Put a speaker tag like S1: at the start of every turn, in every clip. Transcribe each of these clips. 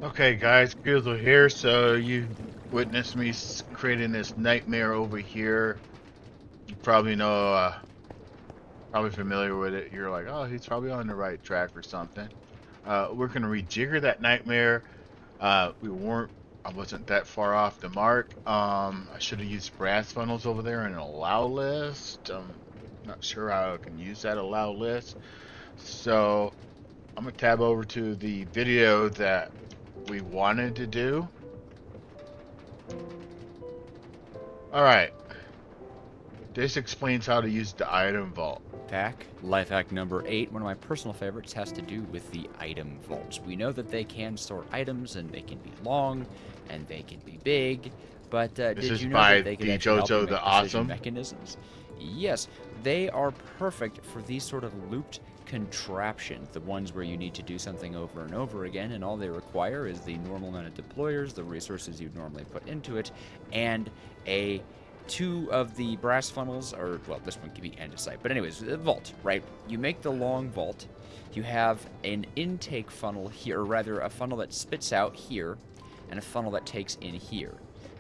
S1: Okay, guys, Grizzle here. So you witnessed me creating this nightmare over here. You probably know, probably familiar with it. You're like, oh, he's probably on the right track or something. We're gonna rejigger that nightmare. We weren't, I wasn't that far off the mark. I should have used brass funnels over there in an allow list. Not sure how I can use that allow list. So I'm gonna tab over to the video that we wanted to do. All right. This explains how to use the item vault.
S2: Life hack number 8, one of my personal favorites, has to do with the item vaults. We know that they can store items and they can be long and they can be big, but
S1: This
S2: did
S1: is
S2: you know
S1: by
S2: that they could
S1: the
S2: actually help you
S1: JoJo the
S2: make precision
S1: Awesome.
S2: mechanisms? Yes, they are perfect for these sort of looped contraptions, the ones where you need to do something over and over again, and all they require is the normal amount of deployers, the resources you'd normally put into it, and a two of the brass funnels, or well, this one can be andesite, but anyways, the vault, right? You make the long vault. You have an intake funnel here, or rather, a funnel that spits out here, and a funnel that takes in here.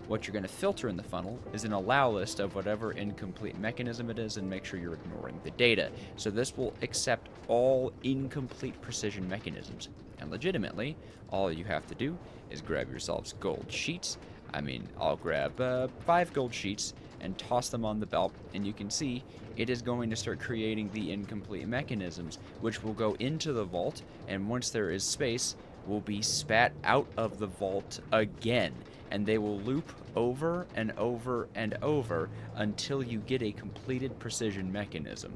S2: What you're going to filter in the funnel is an allow list of whatever incomplete mechanism it is and make sure you're ignoring the data. So this will accept all incomplete precision mechanisms. And legitimately, all you have to do is grab yourselves gold sheets. I'll grab 5 gold sheets and toss them on the belt, and you can see it is going to start creating the incomplete mechanisms, which will go into the vault, and once there is space, will be spat out of the vault again, and they will loop over and over and over until you get a completed precision mechanism.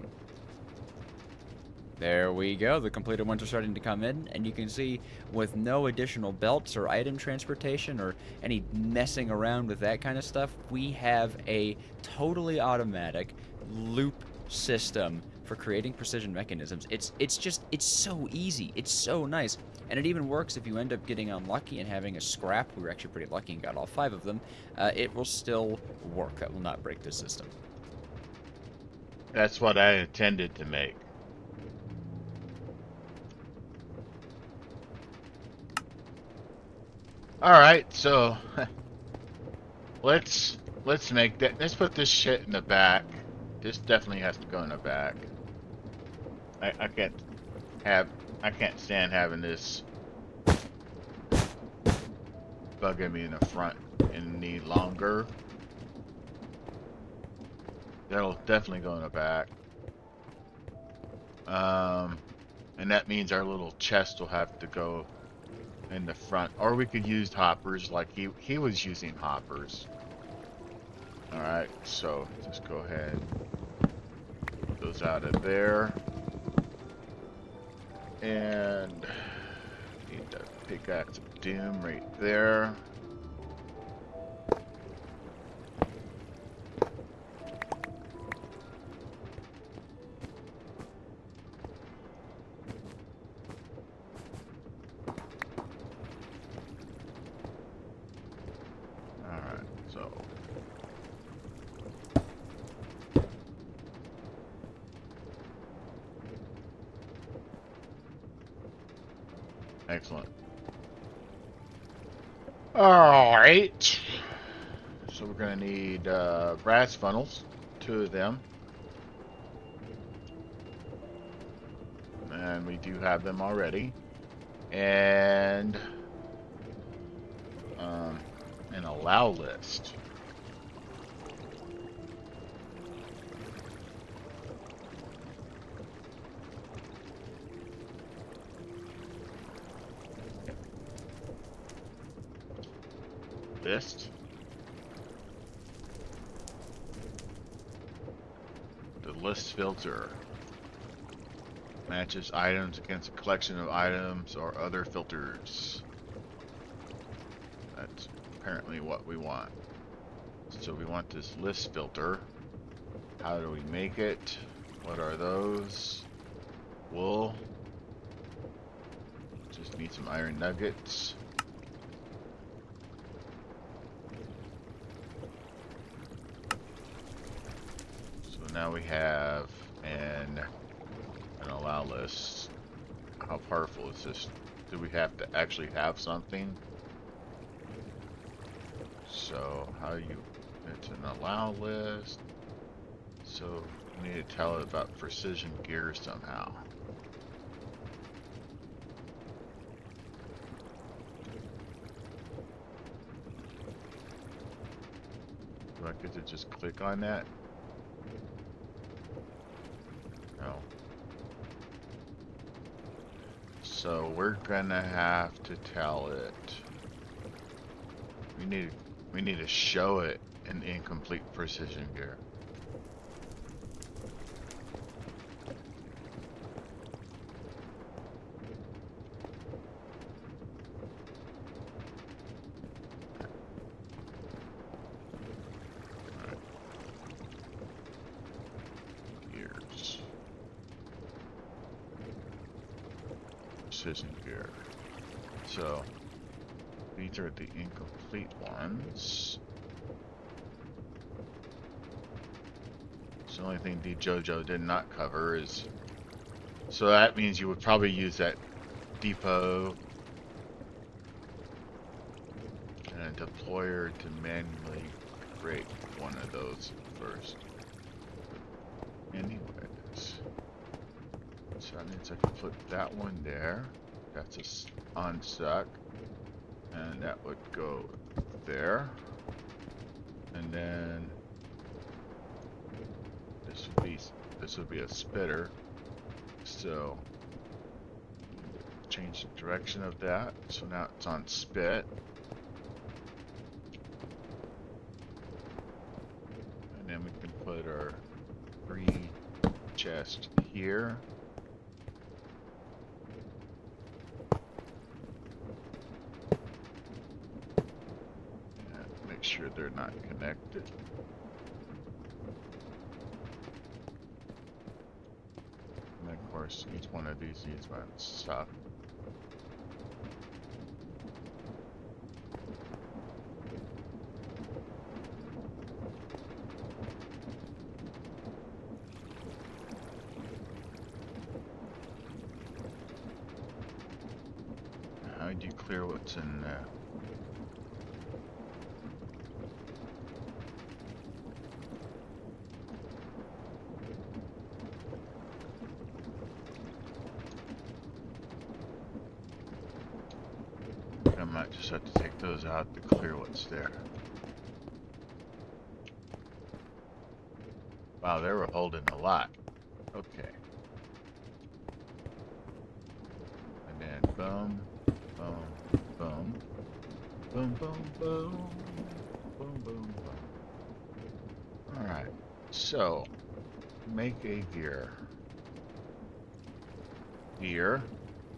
S2: There we go, the completed ones are starting to come in, and you can see with no additional belts or item transportation or any messing around with that kind of stuff, we have a totally automatic loop system for creating precision mechanisms. It's so easy, it's so nice, and it even works if you end up getting unlucky and having a scrap. We were actually pretty lucky and got all 5 of them. It will still work, that will not break the system.
S1: That's what I intended to make. All right, so let's make that. Let's put this shit in the back. This definitely has to go in the back. I can't have. I can't stand having this bugging me in the front any longer. That'll definitely go in the back. Um, and that means our little chest will have to go in the front, or we could use hoppers like he was using hoppers. All right, so just go ahead, put those out of there, and need the pickaxe of doom right there. All right, so excellent. All right, so we're gonna need brass funnels, 2 of them, and we do have them already, and an allow list. List. The list filter matches items against a collection of items or other filters. That's apparently what we want. So we want this list filter. How do we make it? What are those? Wool. Just need some iron nuggets. So now we have an allow list. How powerful is this Do we have to actually have something? So how you, it's an allow list. So we need to tell it about precision gear somehow. Do I get to just click on that? No. So we're gonna have to tell it. We need to show it an incomplete precision gear. Alright. Gears. Precision gear. So these are the incomplete ones. So the only thing DJojo did not cover is, so that means you would probably use that depot and a deployer to manually create one of those first. Anyways, so that means I can put that one there. That's a unstuck, and that would go there, and then this would be a spitter. So change the direction of that. So now it's on spit. And then we can put our 3 chest here. And make sure they're not connected. And of course, each one of these needs my stuff. How do you clear what's in there? I might just have to take those out to clear what's there. Wow, they were holding a lot. Okay. And then boom, boom, boom, boom, boom, boom, boom, boom, boom. Alright, so make a gear. Gear.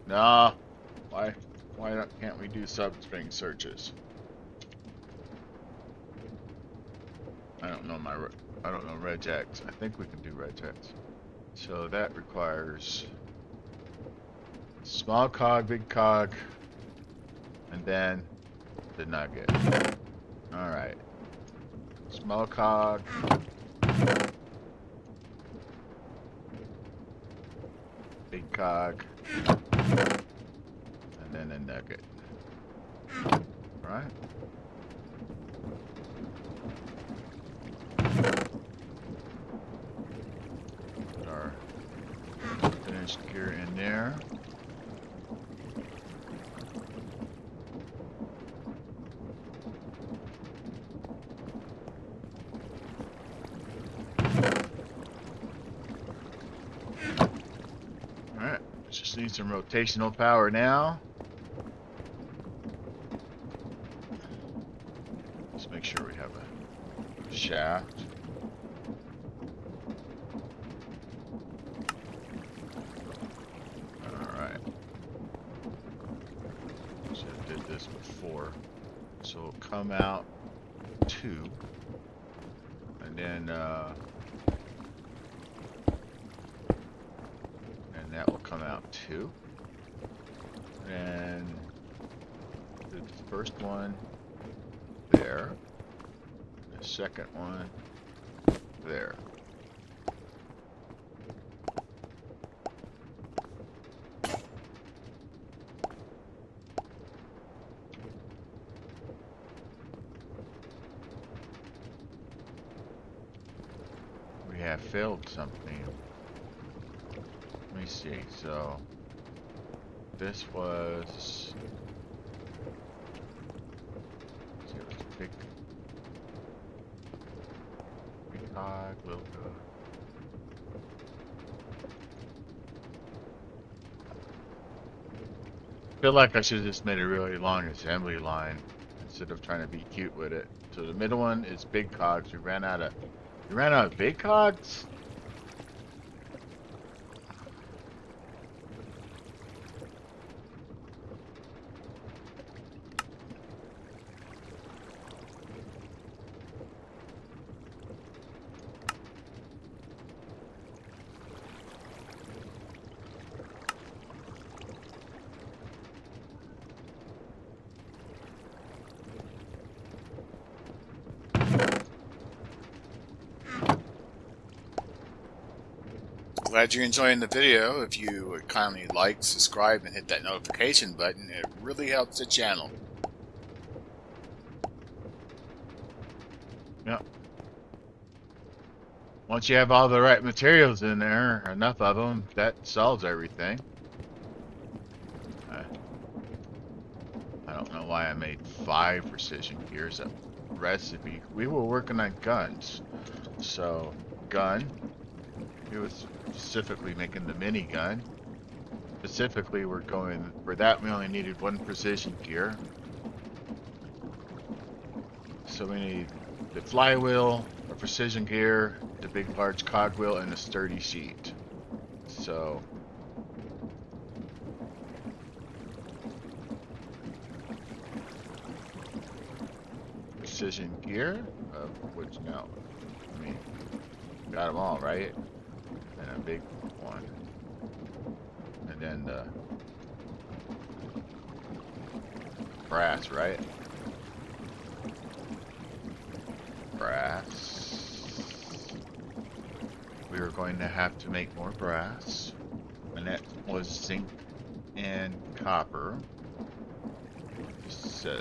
S1: No. Why can't we do substring searches? I don't know regex. I think we can do regex. So that requires small cog, big cog, and then the nugget. Alright. Small cog. Big cog. And then a nugget. Alright. Put our finished gear in there. Alright, just need some rotational power now. Let's make sure we have a shaft. Alright. So I did this before. So it'll come out 2. And then that will come out 2. And do the first one there. The second one there. failed something. Let me see. So this was. Let's see, it was big cog, little cog. I feel like I should have just made a really long assembly line instead of trying to be cute with it. So the middle one is big cogs. We ran out of big cogs?
S3: Glad you're enjoying the video. If you would kindly like, subscribe, and hit that notification button, it really helps the channel.
S1: Yep. Once you have all the right materials in there, enough of them, that solves everything. I don't know why I made 5 precision gears. A recipe. We were working on guns. So, gun. It was specifically making the minigun. Specifically, we're going for that. We only needed 1 precision gear. So we need the flywheel, a precision gear, the big large cogwheel, and a sturdy sheet. So precision gear, which now, I mean, got them all right. And a big one. And then the brass, right? Brass. We were going to have to make more brass. And that was zinc and copper. So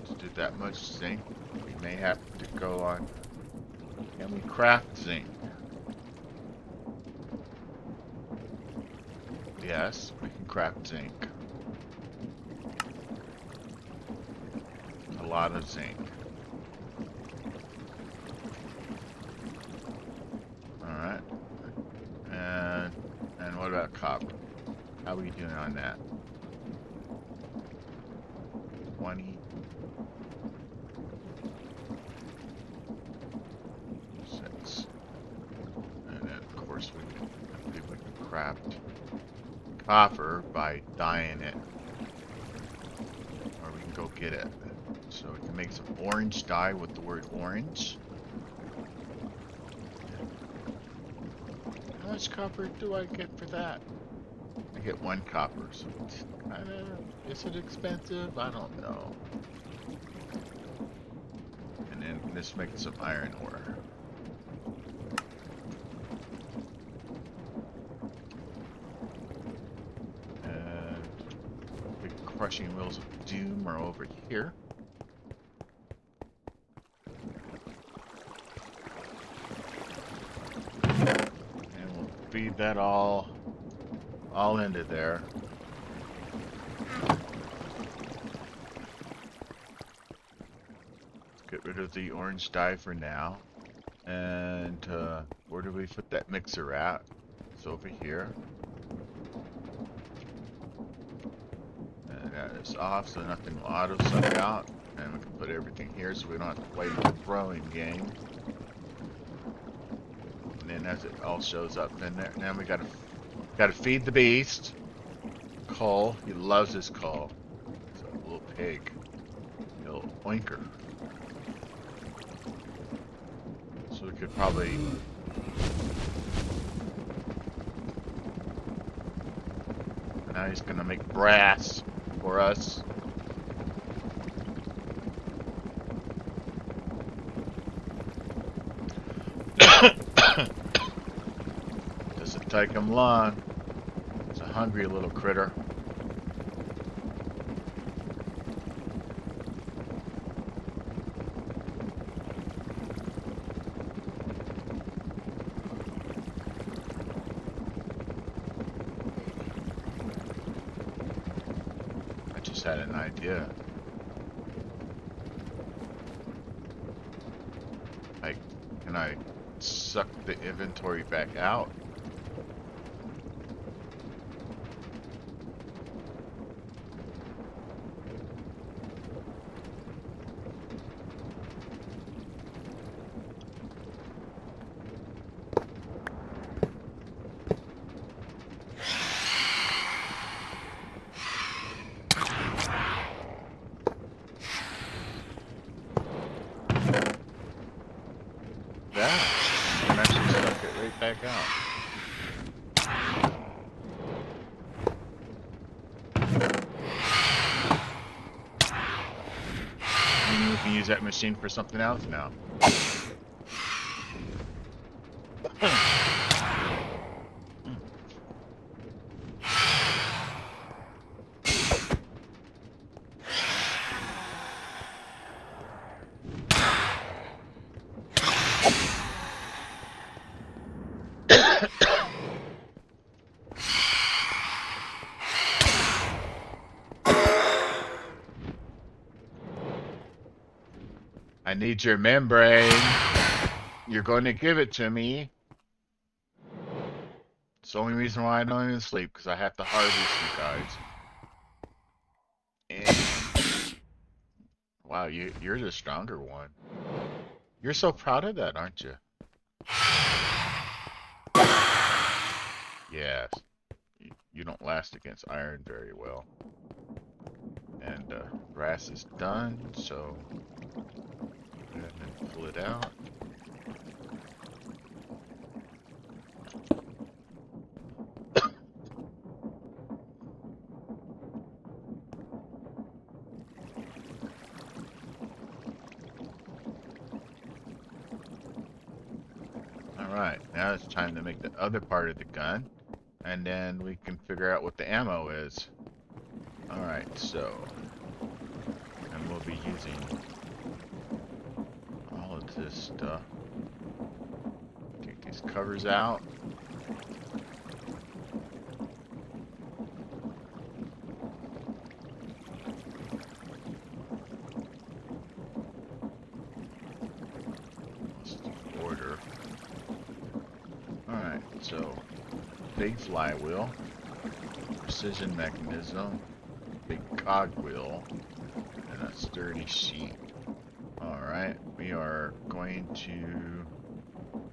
S1: to do that much zinc, we may have to go on. Can we craft zinc? Yes, we can craft zinc. A lot of zinc. Alright. And what about copper? How are we doing on that? 20. Craft copper by dyeing it, or we can go get it. So we can make some orange dye with the word orange. How much copper do I get for that? I get 1 copper, so it's kind of, is it expensive? I don't know. And then let's make some iron ore. Crushing wheels of doom are over here. And we'll feed that all into there. Get rid of the orange dye for now. And where do we put that mixer at? It's over here. That is off, so nothing will auto suck out, and we can put everything here so we don't have to play the throwing game. And then as it all shows up in there, now we gotta feed the beast. Coal, he loves his coal. It's a little pig, a little oinker. So we could probably. Now he's gonna make brass for us. Doesn't take him long. It's a hungry little critter. just had an idea. Like, can I suck the inventory back out? Yeah, I can actually suck it right back out. And we can use that machine for something else now. I need your membrane. You're going to give it to me. It's the only reason why I don't even sleep, because I have to harvest you guys. And wow, you're the stronger one. You're so proud of that, aren't you? Yes. You don't last against iron very well. And brass is done, so go ahead and pull it out. Alright, now it's time to make the other part of the gun. And then we can figure out what the ammo is. Alright, so... and we'll be using all of this stuff. Take these covers out. Let's do order. Alright, so big flywheel, precision mechanism, big cogwheel, and a sturdy sheet. Alright, we are going to...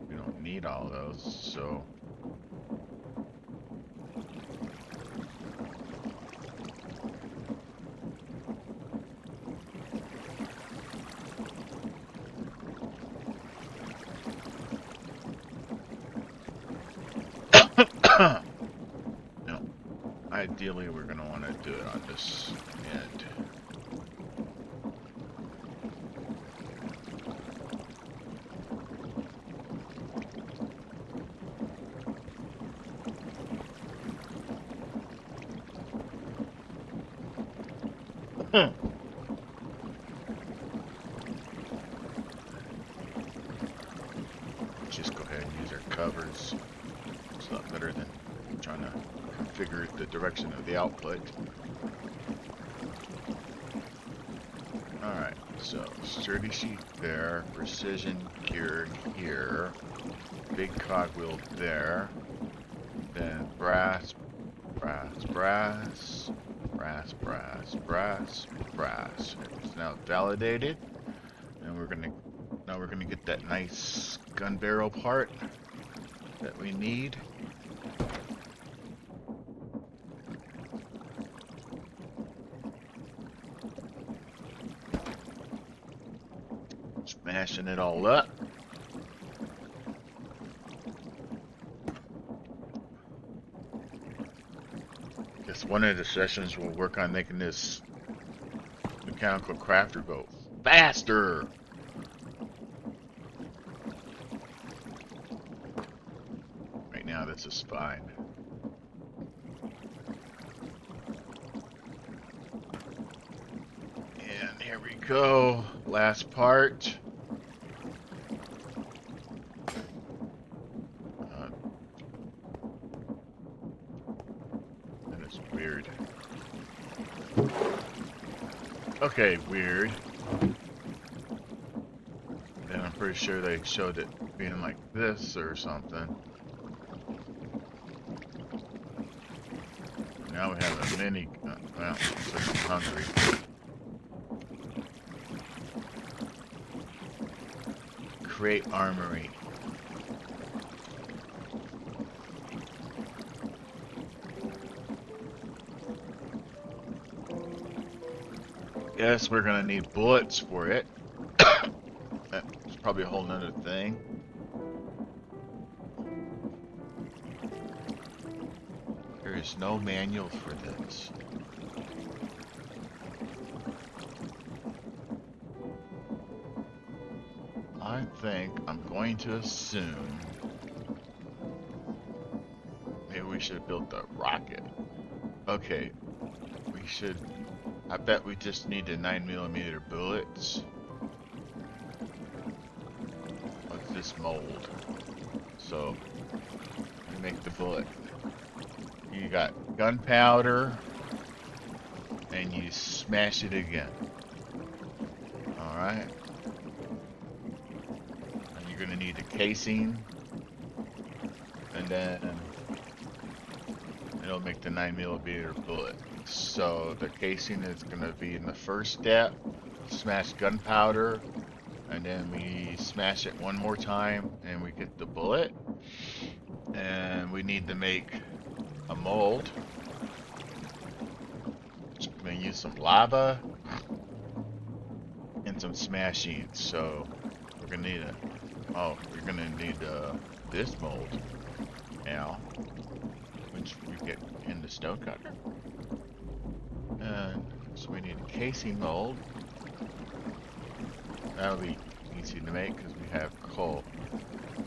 S1: we don't need all those, so... no. Ideally, we're going to want to do it on this end. Just go ahead and use our covers. It's a lot better than trying to configure the direction of the output. Alright, so sturdy sheet there, precision gear here, big cogwheel there, then brass, brass, brass, brass, brass, brass, brass. It's now validated, and we're gonna get that nice gun barrel part that we need. Smashing it all up. Guess one of the sessions we'll work on making this mechanical crafter go faster. Right now, this is fine. And here we go. Last part. That is weird. Okay, weird. And I'm pretty sure they showed it being like this or something. Now we have a mini. Well, looks like I'm hungry. Create armory. Guess we're gonna need bullets for it. That's probably a whole nother thing. There is no manual for this. I think I'm going to assume maybe we should have built the rocket. Okay, we should. I bet we just need the 9mm bullets. What's this mold? So, we make the bullet. You got gunpowder, and you smash it again. Alright. And you're gonna need the casing, and then it'll make the 9mm bullet. So the casing is gonna be in the first step, smash gunpowder, and then we smash it one more time and we get the bullet. And we need to make a mold. We're gonna use some lava and some smashing. So we're gonna need we're gonna need this mold now, which we get in the stone cutter. And so we need a casing mold. That'll be easy to make because we have coal.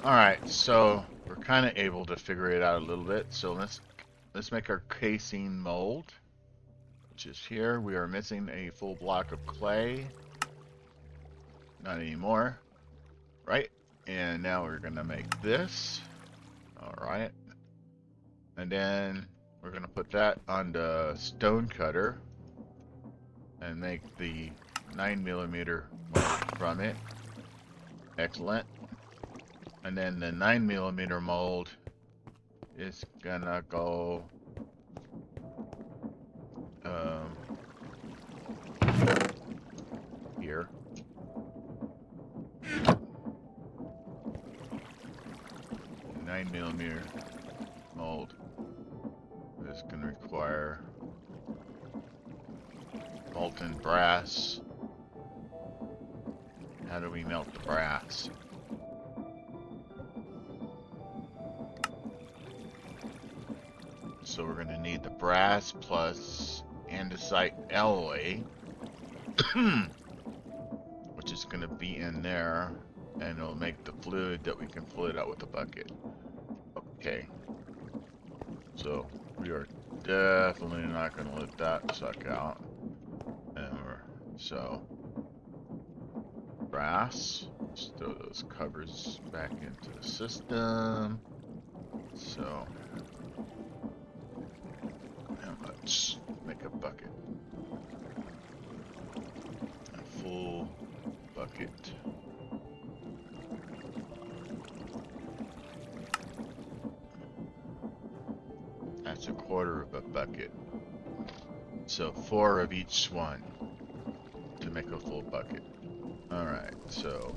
S1: Alright, so we're kind of able to figure it out a little bit. So let's make our casing mold, which is here. We are missing a full block of clay. Not anymore. Right? And now we're going to make this. Alright. And then we're going to put that on the stone cutter and make the 9mm mold from it. Excellent. And then the 9mm mold is gonna go here. 9mm mold is gonna require molten brass. How do we melt the brass? So we're going to need the brass plus andesite alloy, which is going to be in there, and it'll make the fluid that we can flow it out with a bucket. Okay. So we are definitely not going to let that suck out. And so brass. Let's throw those covers back into the system. So let's make a bucket. A full bucket. That's a quarter of a bucket. So 4 of each one to make a full bucket. Alright, so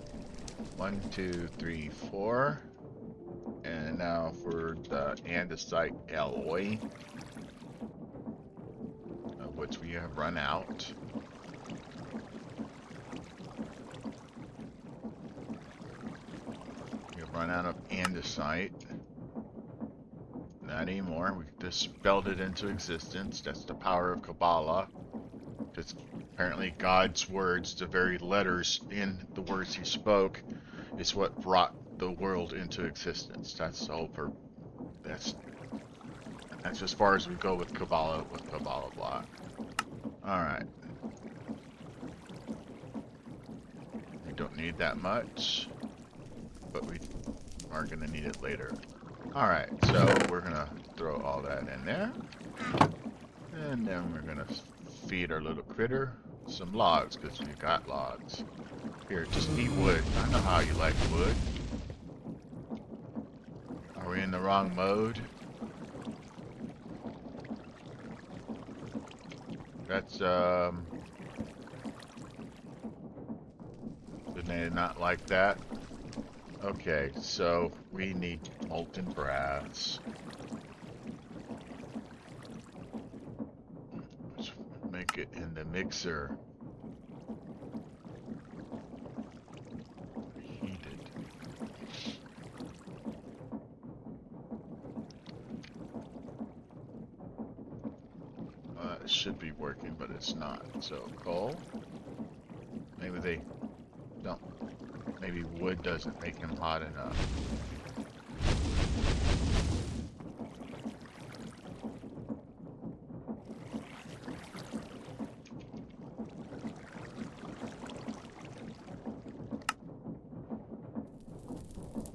S1: 1, 2, 3, 4. And now for the andesite alloy, which we have run out. We have run out of andesite. Not anymore. We just spelled it into existence. That's the power of Kabbalah. Because apparently God's words, the very letters in the words he spoke, is what brought the world into existence. That's the whole that's as far as we go with Kabbalah block. Alright. We don't need that much, but we are going to need it later. Alright, so we're going to throw all that in there. And then we're going to feed our little critter some logs, because you got logs. Here, just eat wood. I know how you like wood. Are we in the wrong mode? That's, did they not like that? Okay, so we need molten brass. Let's make it in the mixer. Heated. It should be working, but it's not. So coal. Maybe they don't. Maybe wood doesn't make him hot enough.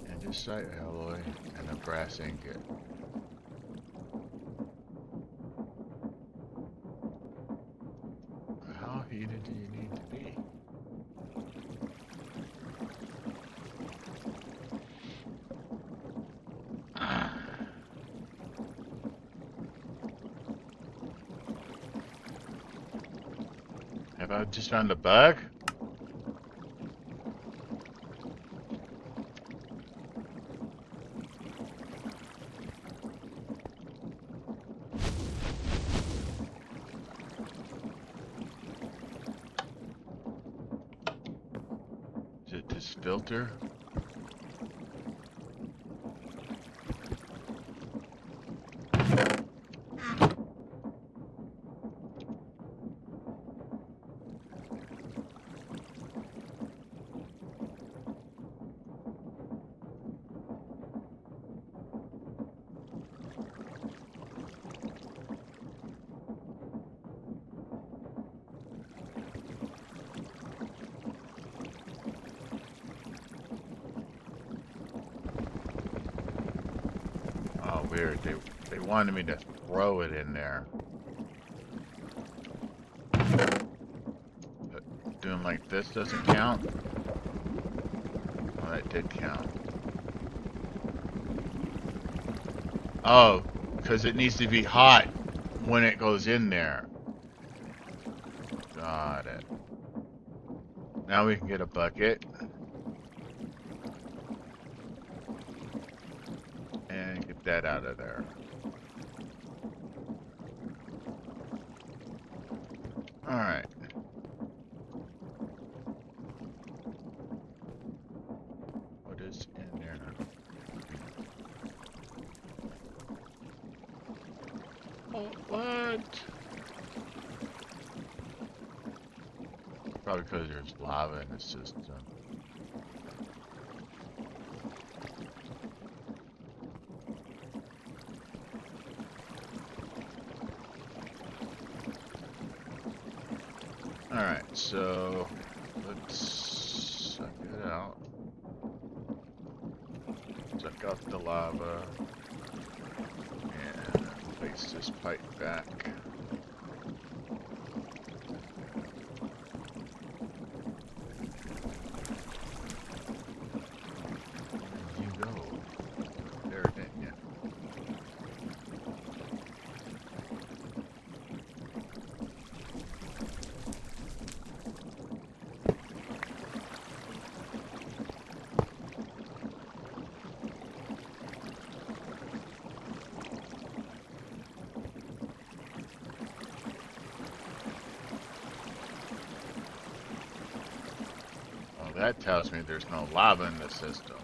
S1: Andesite alloy and a brass ingot. How heated do you need to be? Have I just found a bug? Is it this filter? Oh, weird. They wanted me to throw it in there. But doing like this doesn't count? Oh, that did count. Oh, because it needs to be hot when it goes in there. Got it. Now we can get a bucket. And get that out of there. Alright. What is in there now? Oh, what? Probably because there's lava in the system. Alright, so let's suck it out. Suck out the lava. And place this pipe back. Where you go? There, didn't you? That tells me there's no lava in the system.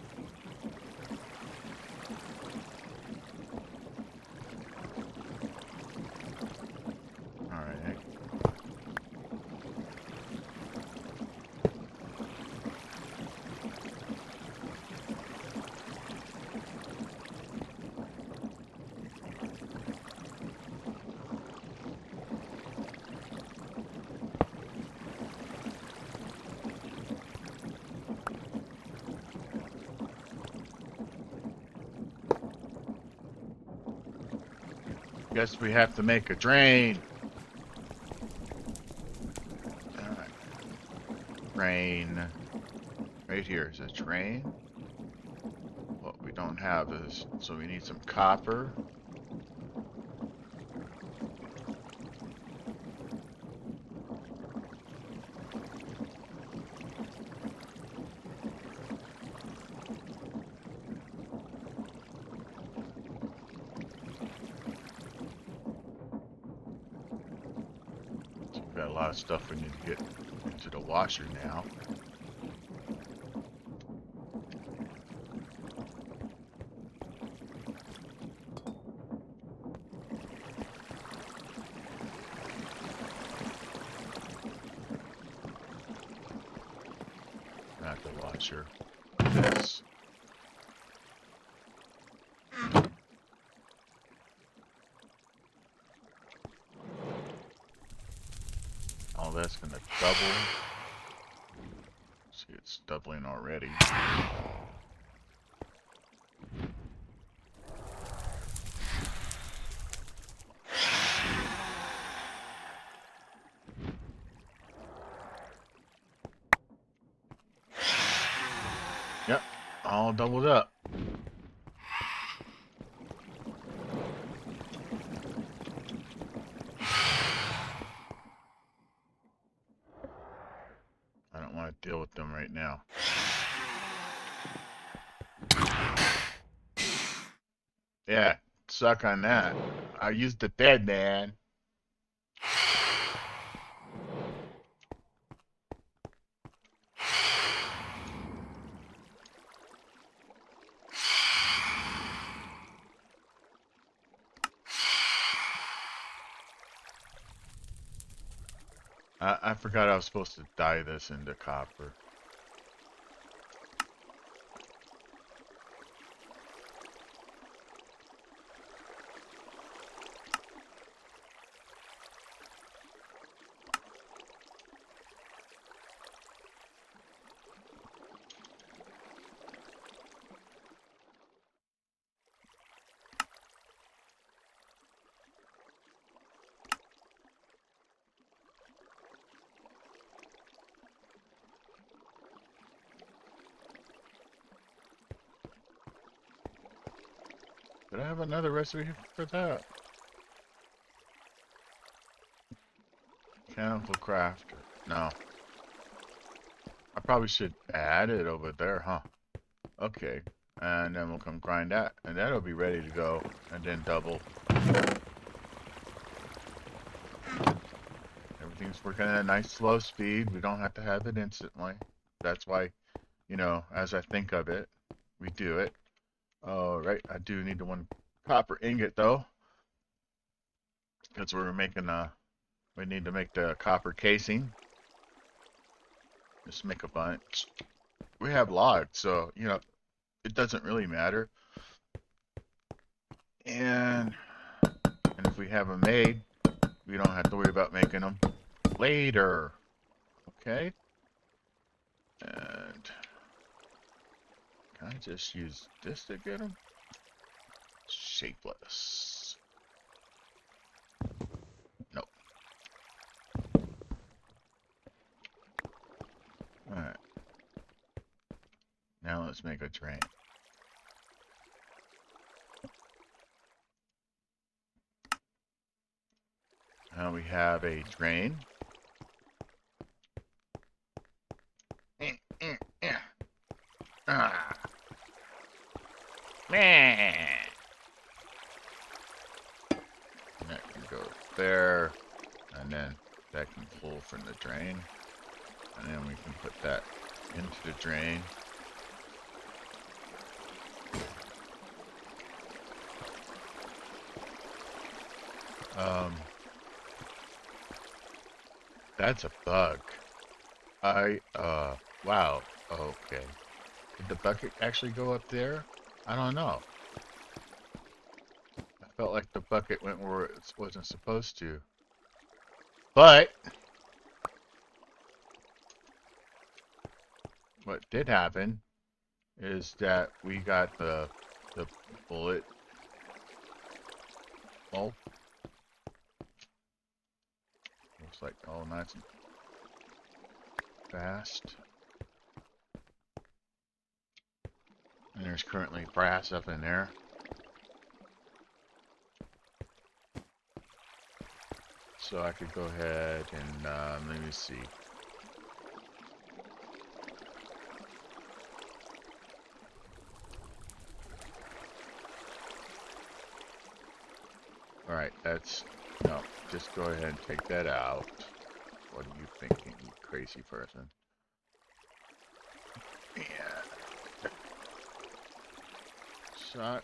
S1: Alright. Guess we have to make a drain. train. Right here is a train. What we don't have is, so we need some copper. So we've got a lot of stuff we need to get into the washer now. Not the washer. This. All that's gonna double. See, it's doubling already. Yep, all doubled up. I don't want to deal with them right now. Yeah, suck on that. I used the bed, man. I forgot I was supposed to dye this into copper. Did I have another recipe for that? Mechanical crafter. No. I probably should add it over there, huh? Okay. And then we'll come grind that. And that'll be ready to go. And then double. Everything's working at a nice slow speed. We don't have to have it instantly. That's why, you know, as I think of it, we do it. Alright, I do need the one copper ingot though. Because we're making we need to make the copper casing. Just make a bunch. We have logs, so you know it doesn't really matter. And if we have them made, we don't have to worry about making them later. Okay. And can I just use this to get them? Shapeless. Nope. Alright. Now let's make a drain. Now we have a drain. Ah. Man. And that can go there, and then that can pull from the drain, and then we can put that into the drain. That's a bug. Wow. Okay. Did the bucket actually go up there? I don't know. I felt like the bucket went where it wasn't supposed to. But what did happen is that we got the bullet. Oh. Looks like, oh, nice. fast. And there's currently brass up in there. So I could go ahead and let me see. Alright, that's... No, just go ahead and take that out. What are you thinking, you crazy person? Yeah. Shot.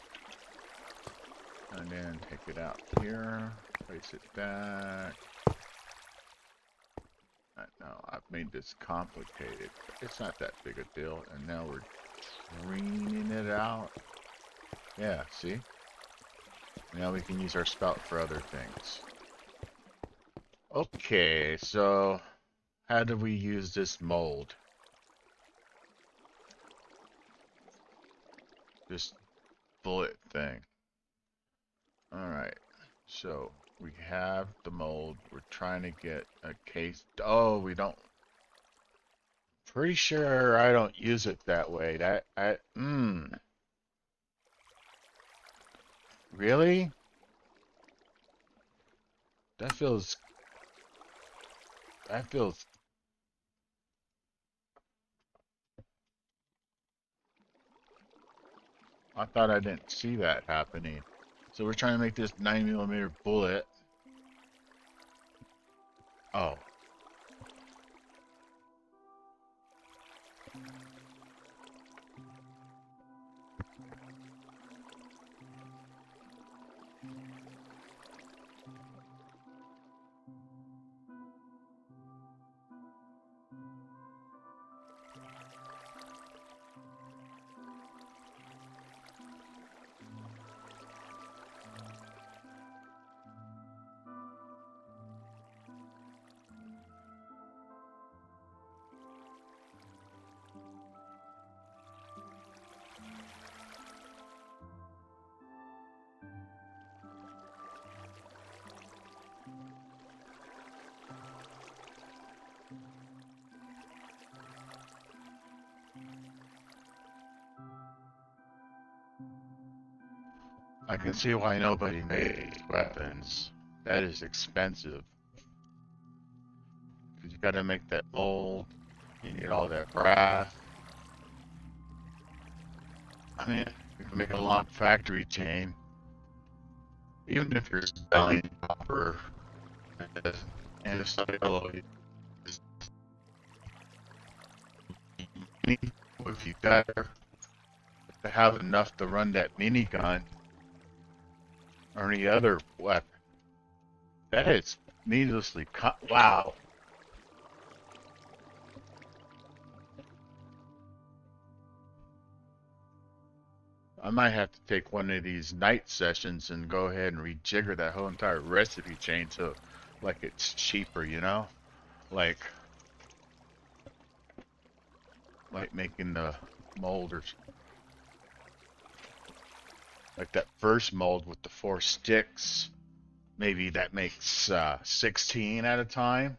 S1: And then take it out here. Place it back. No, I've made this complicated. It's not that big a deal. And now we're draining it out. Yeah, see? Now we can use our spout for other things. Okay, so how do we use this mold? This bullet thing. Alright, so we have the mold. We're trying to get a case. Oh, we don't. Pretty sure I don't use it that way. Really? That feels. I thought I didn't see that happening. So we're trying to make this 9mm bullet. Oh. I can see why nobody made weapons. That is expensive. Because you gotta make that mold. You need all that brass. I mean, you can make a long factory chain. Even if you're selling copper and a celluloid. If you got to have enough to run that minigun or any other weapon. That is needlessly cut. Wow. I might have to take one of these night sessions and go ahead and rejigger that whole entire recipe chain so like it's cheaper, you know? Like making the molders. Like that first mold with the 4 sticks. Maybe that makes 16 at a time.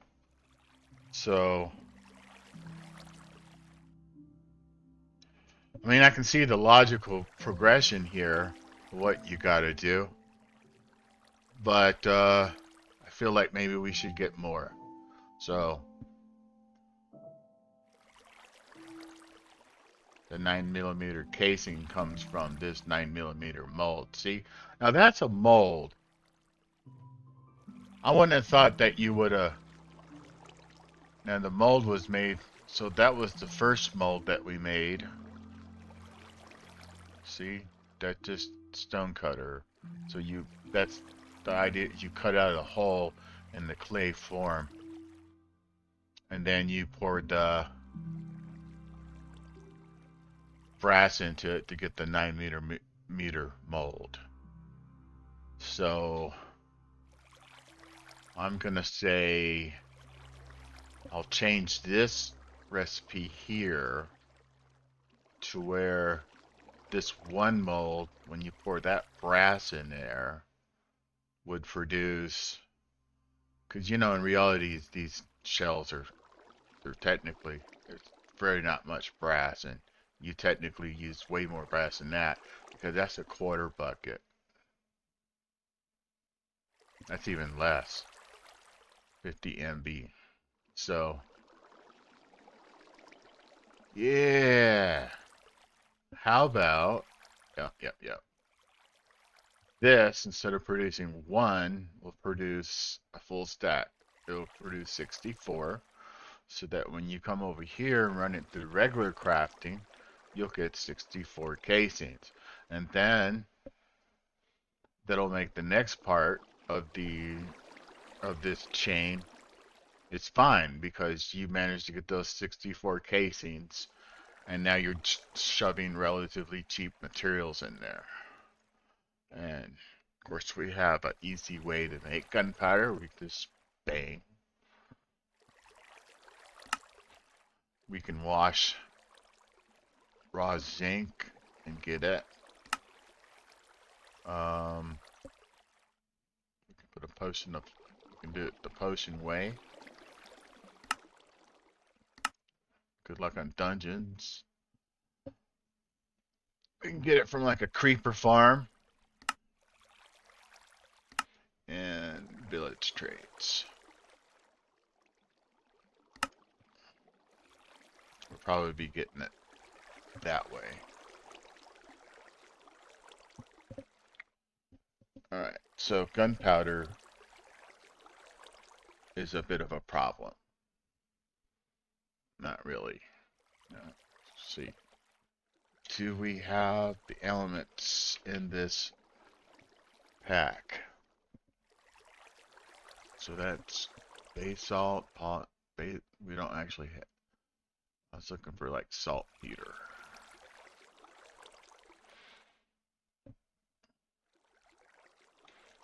S1: So, I mean, I can see the logical progression here, what you gotta do. But I feel like maybe we should get more. So, the 9mm casing comes from this 9mm mold. See? Now that's a mold. I wouldn't have thought that you would have... Now the mold was made... So that was the first mold that we made. See? That just stone cutter. So that's the idea. You cut out a hole in the clay form. And then you poured the brass into it to get the 9mm mold. So I'm gonna say I'll change this recipe here to where this one mold, when you pour that brass in there, would produce, because you know in reality these shells are they're technically, there's very not much brass, and you technically use way more brass than that because that's a quarter bucket. That's even less, 50 MB. So, yeah. How about, yep. This, instead of producing one, will produce a full stack. It'll produce 64, so that when you come over here and run it through regular crafting, you'll get 64 casings. And then that'll make the next part of this chain. It's fine because you managed to get those 64 casings, and now you're shoving relatively cheap materials in there. And of course, we have an easy way to make gunpowder. We just bang. We can wash raw zinc and get it. We can put a potion of. We can do it the potion way. Good luck on dungeons. We can get it from like a creeper farm. And village trades. We'll probably be getting it that way. Alright, so gunpowder is a bit of a problem. Not really. No. Let's see. Do we have the elements in this pack? So that's basalt, we don't actually have. I was looking for like saltpeter.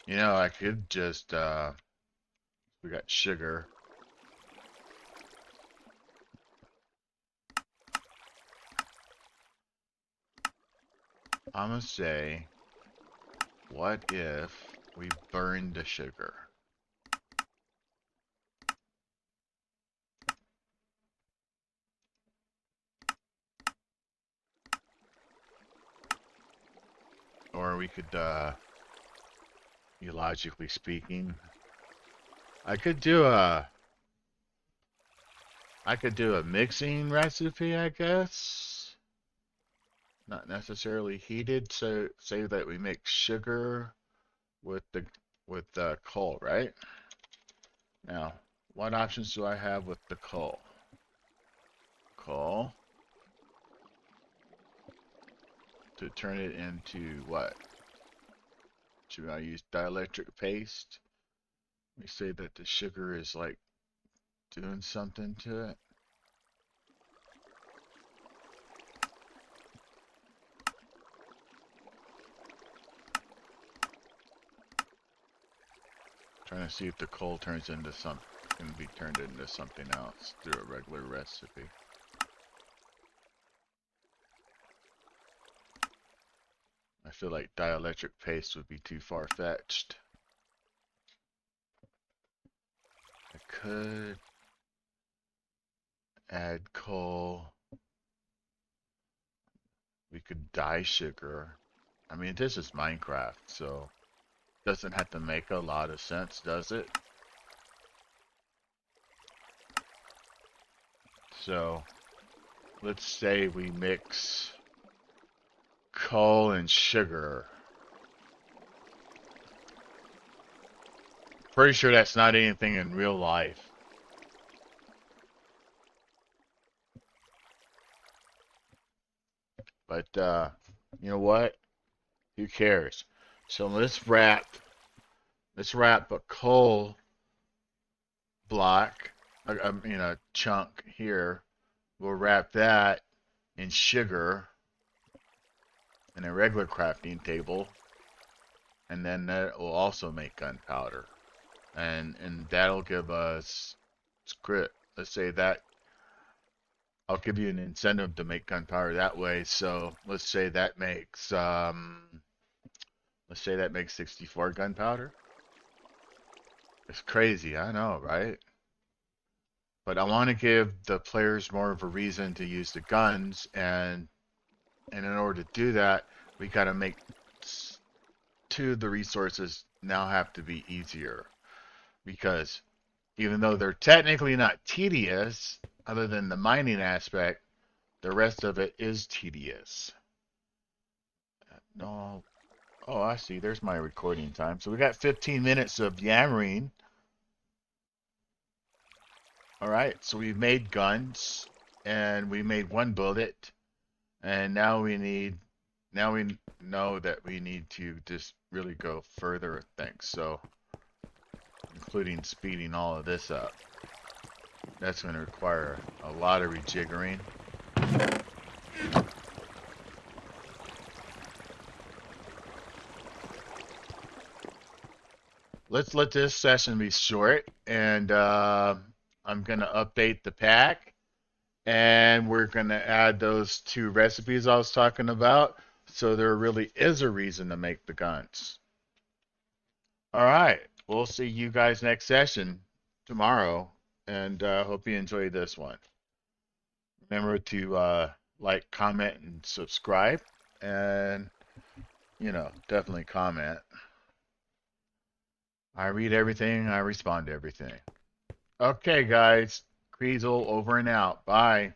S1: You know, I could just, we got sugar. I'm gonna say, what if we burned the sugar? Or we could, logically speaking, I could do a mixing recipe, I guess. Not necessarily heated, so say that we make sugar with the coal, right? Now, what options do I have with the coal? Coal to turn it into what? Should I use dielectric paste? Let me say that the sugar is like doing something to it. Trying to see if the coal turns into something, can be turned into something else through a regular recipe. I feel like dielectric paste would be too far-fetched. I could add coal. We could dye sugar. I mean, this is Minecraft, so it doesn't have to make a lot of sense, does it? So, let's say we mix coal and sugar. Pretty sure that's not anything in real life. But, you know what? Who cares? So let's wrap a coal block, a chunk here. We'll wrap that in sugar in a regular crafting table, and then that will also make gunpowder, and that'll give us script. Let's say that I'll give you an incentive to make gunpowder that way. So let's say that makes 64 gunpowder. It's crazy, I know, right? But I want to give the players more of a reason to use the guns, and in order to do that, we got to make two of the resources now have to be easier, because even though they're technically not tedious, other than the mining aspect, the rest of it is tedious. No. Oh, I see. There's my recording time. So we got 15 minutes of yammering. All right. So we've made guns, and we made one bullet, and now we know that we need to just really go further with things. So, including speeding all of this up. That's going to require a lot of rejiggering. Let's let this session be short, and I'm going to update the pack, and we're going to add those two recipes I was talking about, so there really is a reason to make the guns. All right, we'll see you guys next session tomorrow, and hope you enjoy this one. Remember to like, comment, and subscribe, and definitely comment. I read everything. I respond to everything. Okay, guys. kreezxil over and out. Bye.